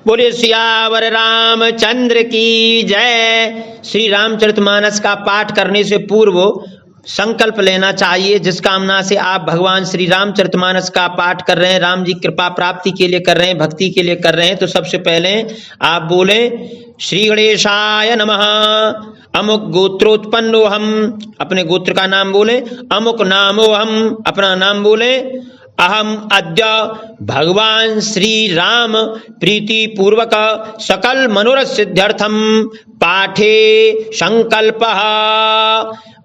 बोले सियावर रामचंद्र की जय। श्री रामचरितमानस का पाठ करने से पूर्व संकल्प लेना चाहिए। जिस कामना से आप भगवान श्री रामचरितमानस का पाठ कर रहे हैं, राम जी कृपा प्राप्ति के लिए कर रहे हैं, भक्ति के लिए कर रहे हैं, तो सबसे पहले आप बोले श्री गणेशाय नमः। अमुक गोत्रोत्पन्नो हम, अपने गोत्र का नाम बोले। अमुक नामो हम, अपना नाम बोले। अहम अद्य भगवान श्री राम प्रीति पूर्वक सकल मनोरथ सिद्ध्यर्थम पाठे संकल्पः।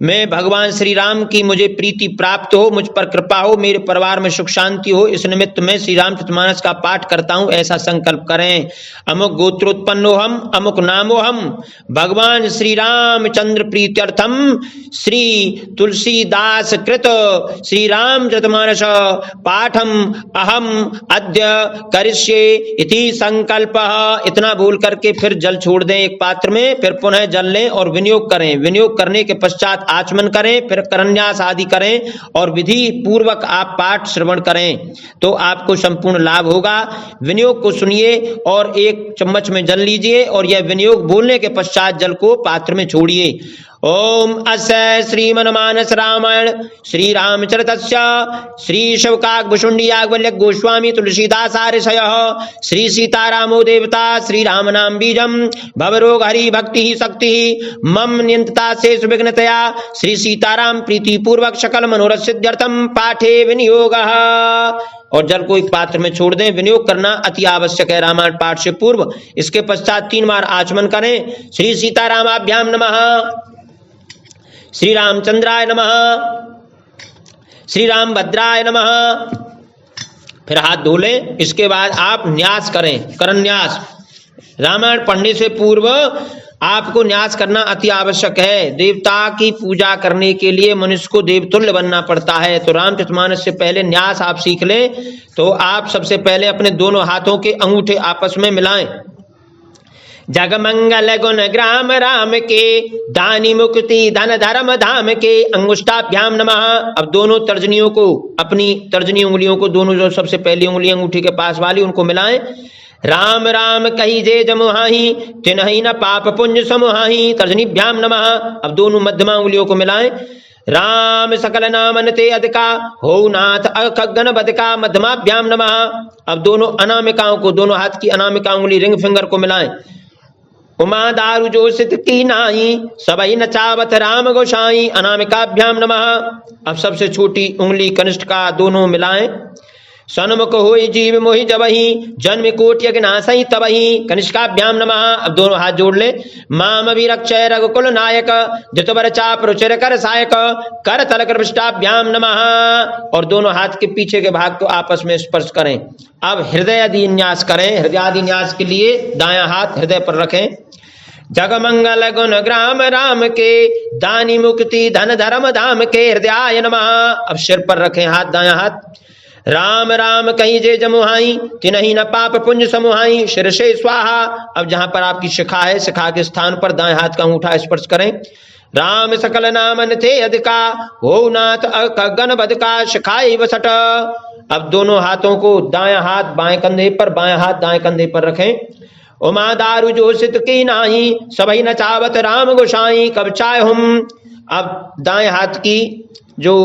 मैं भगवान श्री राम की मुझे प्रीति प्राप्त हो, मुझ पर कृपा हो, मेरे परिवार में सुख शांति हो, इस निमित्त मैं श्री रामचरितमानस का पाठ करता हूं, ऐसा संकल्प करें। अमुक गोत्रोत्पन्नो हम, अमुक नामो हम, भगवान श्री रामचंद्र प्रीत्यर्थम श्री तुलसीदास कृत श्री रामचरितमानस पाठम अहम अद्य करिष्ये इति संकल्प। इतना बोल करके फिर जल छोड़ दें एक पात्र में, फिर पुनः जल लें और विनियोग करें। विनियोग करने के पश्चात आचमन करें, फिर करन्यास आदि करें और विधि पूर्वक आप पाठ श्रवण करें तो आपको संपूर्ण लाभ होगा। विनियोग को सुनिए और एक चम्मच में जल लीजिए और यह विनियोग बोलने के पश्चात जल को पात्र में छोड़िए। ओम अस्य श्रीमन्मानस रामायण श्री रामचरितस्य श्री शवकाकभुषुंडियाग्वल्य गोस्वामी तुलसीदासार्षयः श्री सीतारामो देवता श्री राम नाम बीजम भवरोग हरि भक्ति शक्ति मम नियंत्ता से सुविघ्नतया श्री सीताराम प्रीति पूर्वक सकल मनोरथ सिद्ध्यर्थम पाठे विनियोगः। और जल को एक पात्र में छोड़ दें। विनियोग करना अति आवश्यक है रामायण पाठ से पूर्व। इसके पश्चात 3 बार आचमन करें। श्री सीतारामाभ्याम नमः, श्री रामचंद्राय नमः, श्री रामभद्राय नमः। फिर हाथ धो लें। इसके बाद आप न्यास करें, करन्यास। रामायण पढ़ने से पूर्व आपको न्यास करना अति आवश्यक है। देवता की पूजा करने के लिए मनुष्य को देवतुल्य बनना पड़ता है। तो रामचरितमानस से पहले न्यास आप सीख लें। तो आप सबसे पहले अपने दोनों हाथों के अंगूठे आपस में मिलाएं। जगमंगल गुण ग्राम राम के दानी मुक्ति धन धर्म धाम के अंगुष्ठाभ्याम नमः। अब दोनों तर्जनियों को, अपनी तर्जनी उंगलियों को, दोनों जो सबसे पहली उंगली अंगूठी के पास वाली, उनको मिलाएं। राम राम कही जे जमुहाही तिनहि न पाप पुंज समुहाही तर्जनीभ्याम नमः। अब दोनों मध्यमा उंगलियों को मिलाएं। राम सकल नामन ते अधिका हो नाथ अखगन बदका मध्यमाभ्याम नमः। अब दोनों अनामिकाओं को, दोनों हाथ की अनामिका उंगली रिंग फिंगर को मिलाएं। उमा दारु जो सित की नाही सबई नचावत राम गोसाई अनामिकाभ्याम नमः। अब सबसे छोटी उंगली कनिष्ठिका दोनों मिलाएं। सन्मुख होई जीव मोहि जबहि जन्म कोटि अज्ञासहि तबहि कनिष्काभ्याम नमः। अब दोनों हाथ जोड़ ले। माम विरक्षय रघुकुल नायक जतवर चाप रुचिर कर सायक कर तलक पृष्ठाभ्याम नमः। और दोनों हाथ के पीछे के भाग को आपस में स्पर्श करें। अब हृदय आदि न्यास करें। हृदय आदि न्यास के लिए दायां हाथ हृदय पर रखें। जगमंगल गुण ग्राम राम के दानी मुक्ति धन धर्म धाम के हृदयाय नमः। अब सिर पर रखें हाथ, दायां हाथ। राम राम कहीं जे जमुहाई तिनहि न पाप पुंज समुहाई शिरसे स्वाहा। अब जहां पर आपकी शिखा है, शिखा के स्थान पर दाएं हाथ का अंगूठा स्पर्श करें। राम सकल नामन थे अधिका हो नाथ अगन बदका शिखाई वसट। अब दोनों हाथों को, दायां हाथ बाएं कंधे पर, बाएं हाथ दाएं कंधे पर रखें। उमा दारु जो सित की नाही सबई नचावत राम गोसाई कब चाय हम। अब दाएं हाथ की जो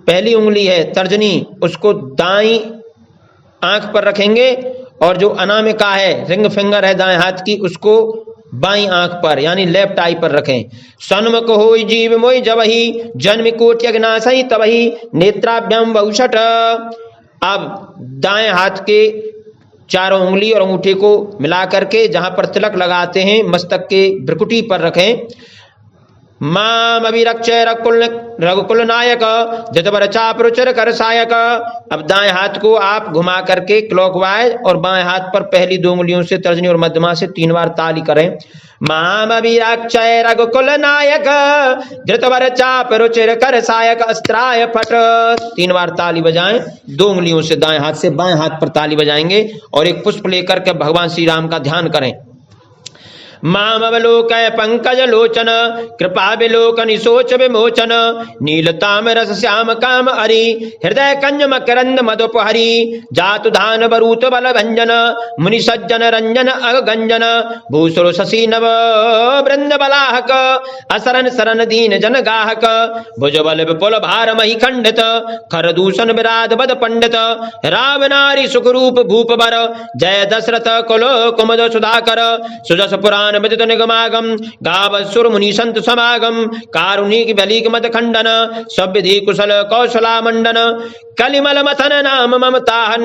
पहली उंगली है तर्जनी, उसको दाईं आंख पर रखेंगे और जो अनामिका है, रिंग फिंगर है दाएं हाथ की, उसको बाईं आंख पर यानी लेफ्ट आई पर रखें। सन्मुख होई जीव मोहि जबहि जन्म कोटि अज्ञासहि तबहि नेत्राभ्याम बहुषट। अब दाएं हाथ के चारों उंगली और अंगूठे को मिला करके जहां पर तिलक लगाते हैं मस्तक के भ्रुकुटी पर रखें। माम अभिरक्षय रघुकुल नायक जतबर चाप रुचिर कर सायक। अब दाएं हाथ को आप घुमा करके क्लॉकवाइज और बाएं हाथ पर पहली 2 उंगलियों से तर्जनी और मध्यमा से 3 बार ताली करें। माम अभिरक्षय रघुकुल नायक जतबर चाप रुचिर कर सायक अस्त्राय फट। 3 बार ताली बजाएं। 2 उंगलियों से दाएं हाथ से बाएं हाथ पर ताली बजाएंगे और एक पुष्प लेकर के भगवान श्री राम का ध्यान करें। माम अवलोकय पंकज लोचन कृपा विलोकन सोच विमोचन नीलताम रस श्याम काम हरि हृदय कंज मकरंद मधुपहरी जातु धान बरूत बल भंजन मुनि सज्जन रंजन अगंजन भूसुर शशि नव वृंद बलाहक असरन सरन दीन जन गाहक भुजबल विपुल भार मही खंडित खर दूषण विराध बद पंडित राव नारी सुखरूप भूप बर जय दशरथ कुल कुमद सुधाकर सुजस पुराण विदित निगमागम गाव सुर मुनि संत समागम कारुणिक बलिक मत खंडन सब विधि कुशल कौशला मंडन कलिमल मथन नाम ममताहन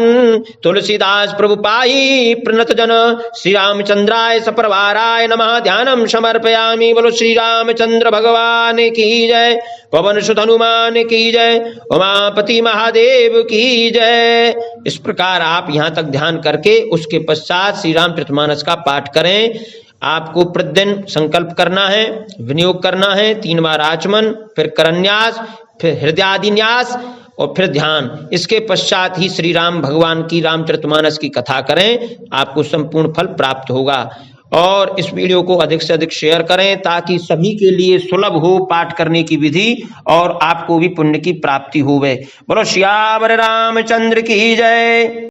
तुलसीदास प्रभु पाही प्रणत जन श्री रामचंद्राय सपरवाराय नमः ध्यानम समर्पयामि। बोलो श्री रामचंद्र भगवान की जय, पवन सुत हनुमान की जय, उमापति महादेव की जय। इस प्रकार आप यहाँ तक ध्यान करके उसके पश्चात श्री रामचरितमानस का पाठ करें। आपको प्रतिदिन संकल्प करना है, विनियोग करना है, 3 बार आचमन, फिर करन्यास, फिर हृदयादिन्यास और फिर ध्यान। इसके पश्चात ही श्री राम भगवान की रामचरितमानस की कथा करें, आपको संपूर्ण फल प्राप्त होगा। और इस वीडियो को अधिक से अधिक शेयर करें ताकि सभी के लिए सुलभ हो पाठ करने की विधि और आपको भी पुण्य की प्राप्ति होवे। बोलो श्यावर रामचंद्र की जय।